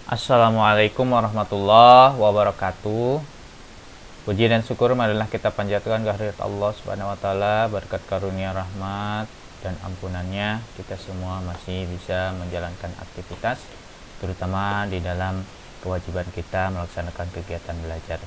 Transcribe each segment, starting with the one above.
Assalamualaikum warahmatullahi wabarakatuh. Puji dan syukur marilah kita panjatkan kehadirat Allah Subhanahu wa taala, berkat karunia rahmat dan ampunannya kita semua masih bisa menjalankan aktivitas, terutama di dalam kewajiban kita melaksanakan kegiatan belajar.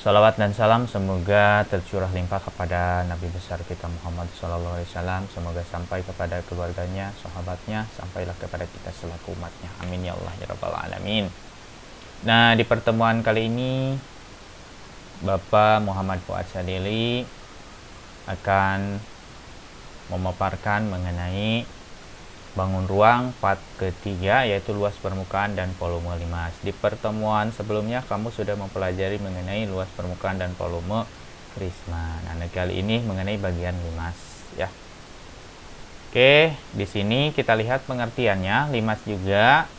Salawat dan salam semoga tercurah limpah kepada Nabi besar kita Muhammad SAW. Semoga sampai kepada keluarganya, sahabatnya, sampailah kepada kita selaku umatnya. Amin ya Allah ya Rabbal Alamin. Nah, di pertemuan kali ini Bapak Muhammad Fuad Sadili akan memaparkan mengenai bangun ruang part ketiga, yaitu luas permukaan dan volume limas. Di pertemuan sebelumnya kamu sudah mempelajari mengenai luas permukaan dan volume prisma. Nah, kali ini mengenai bagian limas ya. Oke, di sini kita lihat pengertiannya. Limas juga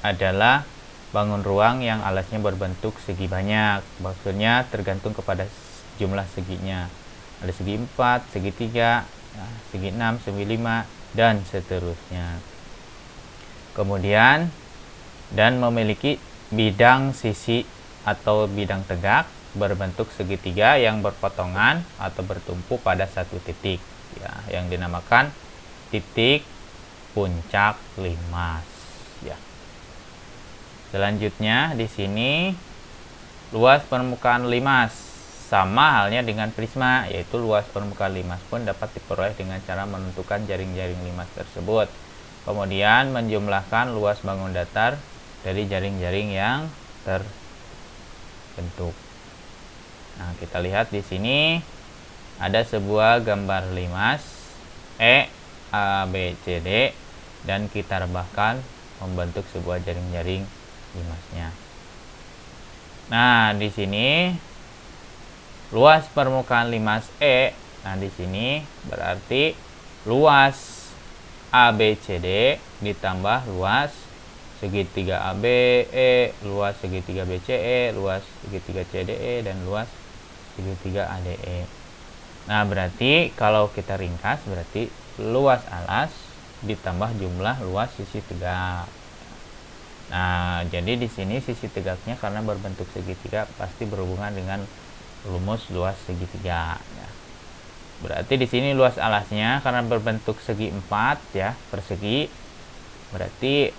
adalah bangun ruang yang alasnya berbentuk segi banyak. Maksudnya tergantung kepada jumlah seginya. Ada segi 4, segi 3, segi 6, segi 5, dan seterusnya. Kemudian dan memiliki bidang sisi atau bidang tegak berbentuk segitiga yang berpotongan atau bertumpu pada satu titik ya, yang dinamakan titik puncak limas ya. Selanjutnya di sini luas permukaan limas sama halnya dengan prisma, yaitu luas permukaan limas pun dapat diperoleh dengan cara menentukan jaring-jaring limas tersebut. Kemudian menjumlahkan luas bangun datar dari jaring-jaring yang terbentuk. Nah, kita lihat di sini ada sebuah gambar limas E, A, B, C, D, dan kita rebahkan membentuk sebuah jaring-jaring limasnya. Nah, di sini luas permukaan limas E. Nah, di sini berarti luas ABCD ditambah luas segitiga ABE, luas segitiga BCE, luas segitiga CDE, dan luas segitiga ADE. Nah, berarti kalau kita ringkas berarti luas alas ditambah jumlah luas sisi tegak. Nah, jadi di sini sisi tegaknya karena berbentuk segitiga pasti berhubungan dengan rumus luas segitiga ya. Berarti di sini luas alasnya karena berbentuk segi 4 ya, persegi, berarti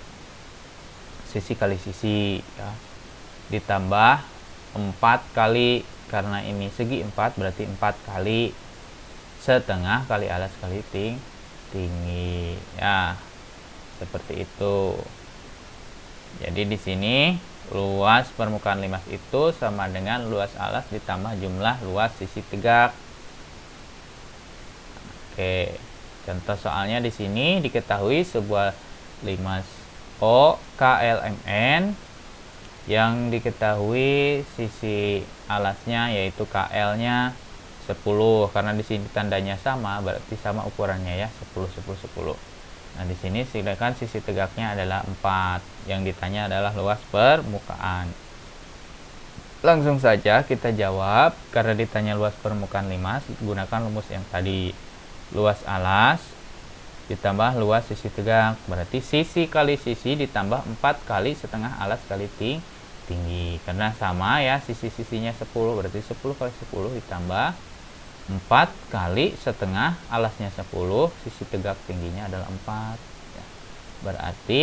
sisi kali sisi ya, ditambah 4 kali, karena ini segi 4 berarti 4 kali setengah kali alas kali tinggi ya, seperti itu. Jadi di sini luas permukaan limas itu sama dengan luas alas ditambah jumlah luas sisi tegak. Oke, contoh soalnya di sini diketahui sebuah limas OKLMN yang diketahui sisi alasnya yaitu KL-nya 10, karena di sini tandanya sama berarti sama ukurannya ya, 10 10 10. Nah, di sini sedangkan sisi tegaknya adalah 4. Yang ditanya adalah luas permukaan. Langsung saja kita jawab, karena ditanya luas permukaan limas, gunakan rumus yang tadi. Luas alas ditambah luas sisi tegak, berarti sisi kali sisi ditambah 4 kali setengah alas kali tinggi. Karena sama ya, sisi-sisinya 10, berarti 10 kali 10 ditambah 4 kali setengah alasnya 10, sisi tegak tingginya adalah 4 ya. Berarti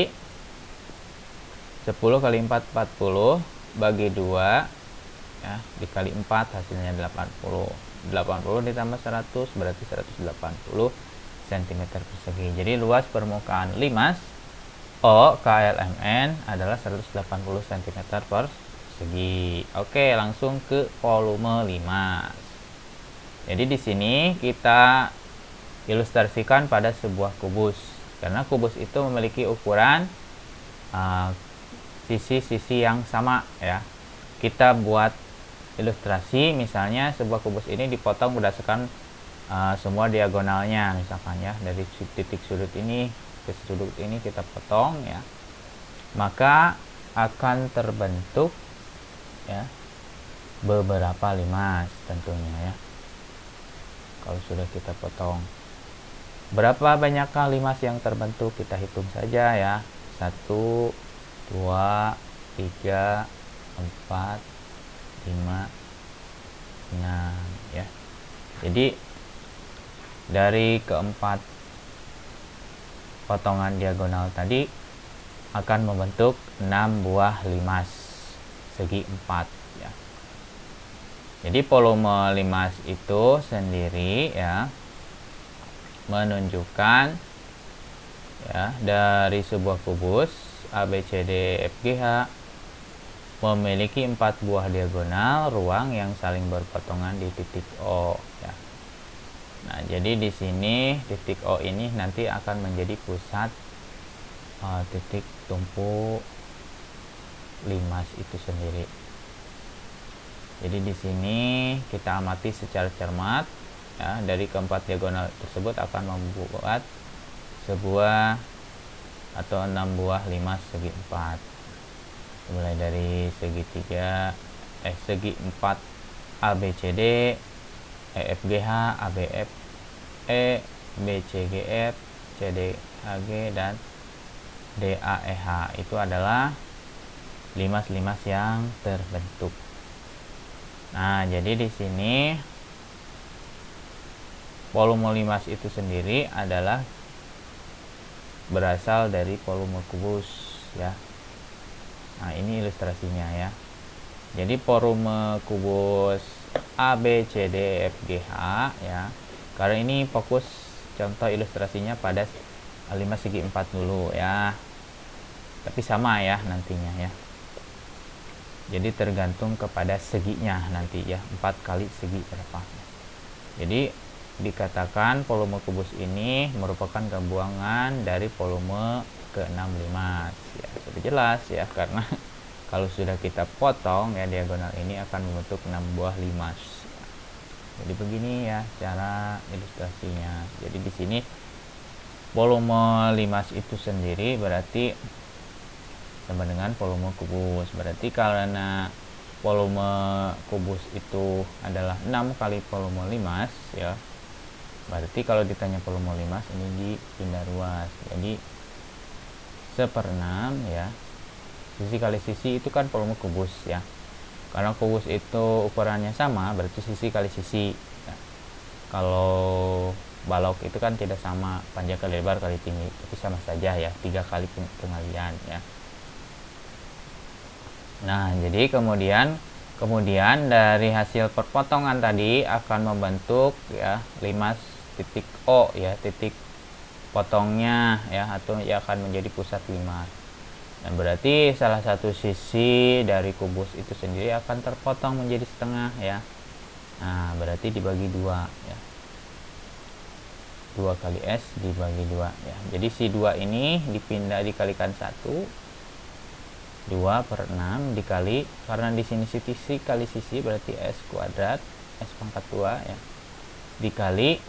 10 kali 4 40 bagi 2 ya, dikali 4 hasilnya 80. 80 ditambah 100 berarti 180 cm persegi. Jadi luas permukaan limas OKLMN adalah 180 cm persegi. Oke, langsung ke volume limas. Jadi di sini kita ilustrasikan pada sebuah kubus, karena kubus itu memiliki ukuran sisi-sisi yang sama ya. Kita buat ilustrasi, misalnya sebuah kubus ini dipotong berdasarkan semua diagonalnya, misalkan ya, dari titik sudut ini ke sudut ini kita potong ya, maka akan terbentuk ya beberapa limas tentunya ya. Kalau sudah kita potong, berapa banyak limas yang terbentuk kita hitung saja ya. 1, 2, 3, 4, 5, 6 ya. Jadi dari keempat potongan diagonal tadi akan membentuk 6 buah limas segi 4 ya. Jadi volume limas itu sendiri ya menunjukkan ya dari sebuah kubus ABCD FGH memiliki 4 buah diagonal ruang yang saling berpotongan di titik O ya. Nah, jadi di sini titik O ini nanti akan menjadi pusat titik tumpu limas itu sendiri. Jadi di sini kita amati secara cermat ya, dari keempat diagonal tersebut akan membuat sebuah atau 6 buah limas segi 4. Mulai dari segi 4 ABCD, EFGH, ABF, BCGF, CDHG dan DAEH itu adalah limas-limas yang terbentuk. Nah, jadi di sini volume limas itu sendiri adalah berasal dari volume kubus ya. Nah, ini ilustrasinya ya. Jadi volume kubus ABCDFGH ya. Karena ini fokus contoh ilustrasinya pada limas segi 4 dulu ya. Tapi sama ya nantinya ya. Jadi tergantung kepada seginya nanti ya, 4 kali segi berapa. Jadi dikatakan volume kubus ini merupakan gabungan dari volume ke-6 limas ya. Sudah jelas ya, karena kalau sudah kita potong ya diagonal ini akan membentuk 6 buah limas. Jadi begini ya cara ilustrasinya. Jadi di sini volume limas itu sendiri berarti sama dengan volume kubus. Berarti karena volume kubus itu adalah 6 kali volume limas ya. Berarti kalau ditanya volume limas ini dipindah ruas. Jadi 1/6 ya. Sisi kali sisi itu kan volume kubus ya. Karena kubus itu ukurannya sama, berarti sisi kali sisi ya. Kalau balok itu kan tidak sama, panjang kali lebar kali tinggi, tapi sama saja ya, 3 kali pengalian ya. Nah, jadi kemudian dari hasil perpotongan tadi akan membentuk ya limas titik O ya, titik potongnya ya, atau ya akan menjadi pusat limas. Dan berarti salah satu sisi dari kubus itu sendiri akan terpotong menjadi setengah ya. Nah, berarti dibagi 2 ya. 2 kali S dibagi 2 ya. Jadi si 2 ini dikalikan 1. 2/6 dikali, karena di sini sisi kali sisi berarti S kuadrat, S pangkat 2 ya, dikali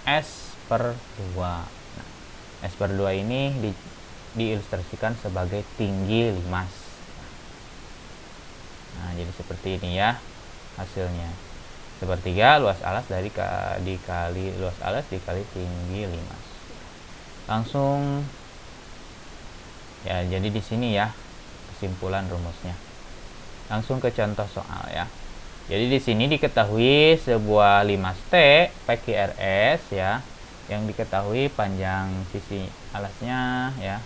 S/2. Nah, S/2 ini diilustrasikan sebagai tinggi limas. Nah, jadi seperti ini ya hasilnya. 1/3 luas alas dikali luas alas dikali tinggi limas. Langsung ya, jadi di sini ya kesimpulan rumusnya. Langsung ke contoh soal ya. Jadi di sini diketahui sebuah limas T PQRS ya, yang diketahui panjang sisi alasnya ya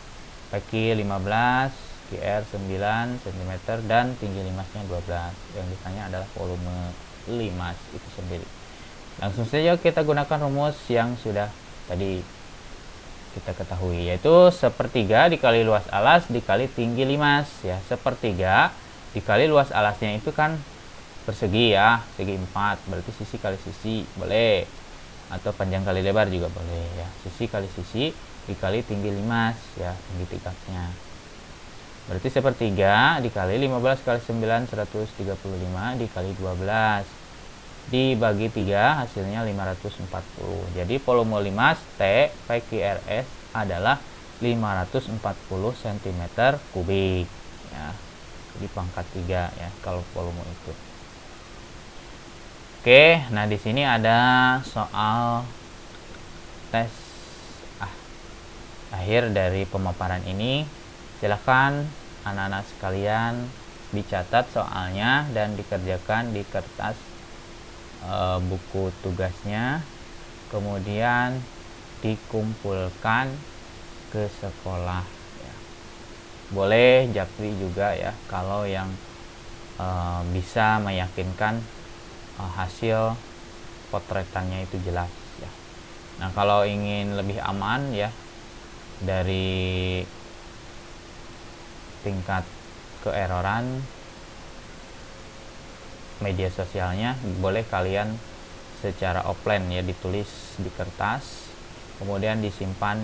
PQ 15, QR 9 cm dan tinggi limasnya 12. Yang ditanya adalah volume limas itu sendiri. Langsung saja kita gunakan rumus yang sudah tadi kita ketahui, yaitu 1/3 dikali luas alas dikali tinggi limas ya. 1/3 dikali luas alasnya itu kan persegi ya, segi 4, berarti sisi kali sisi boleh, atau panjang kali lebar juga boleh ya. Sisi kali sisi dikali tinggi limas ya, tinggi tingkatnya. Berarti 1/3 dikali 15 kali 9 135 dikali 12 dibagi 3 hasilnya 540. Jadi volume limas T PQRS adalah 540 cm kubik ya. Di pangkat 3 ya kalau volume itu. Oke, nah di sini ada soal tes akhir dari pemaparan ini. Silahkan anak-anak sekalian dicatat soalnya dan dikerjakan di kertas buku tugasnya, kemudian dikumpulkan ke sekolah ya. Boleh japri juga ya kalau yang bisa meyakinkan hasil potretannya itu jelas ya. Nah, kalau ingin lebih aman ya dari tingkat keeroran media sosialnya, boleh kalian secara offline ya, ditulis di kertas kemudian disimpan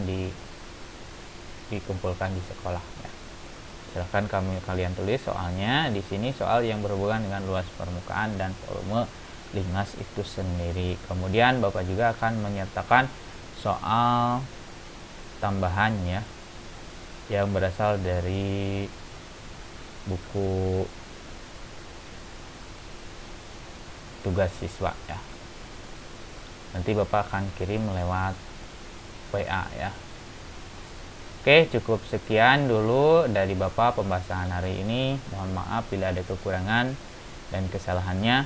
dikumpulkan di sekolah ya. Silahkan kalian tulis soalnya. Di sini soal yang berhubungan dengan luas permukaan dan volume limas itu sendiri. Kemudian Bapak juga akan menyertakan soal tambahan ya yang berasal dari buku tugas siswa ya. Nanti Bapak akan kirim lewat WA ya. Oke, cukup sekian dulu dari Bapak pembahasan hari ini. Mohon maaf bila ada kekurangan dan kesalahannya.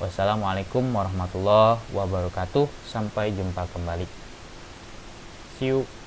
Wassalamualaikum warahmatullahi wabarakatuh. Sampai jumpa kembali. See you.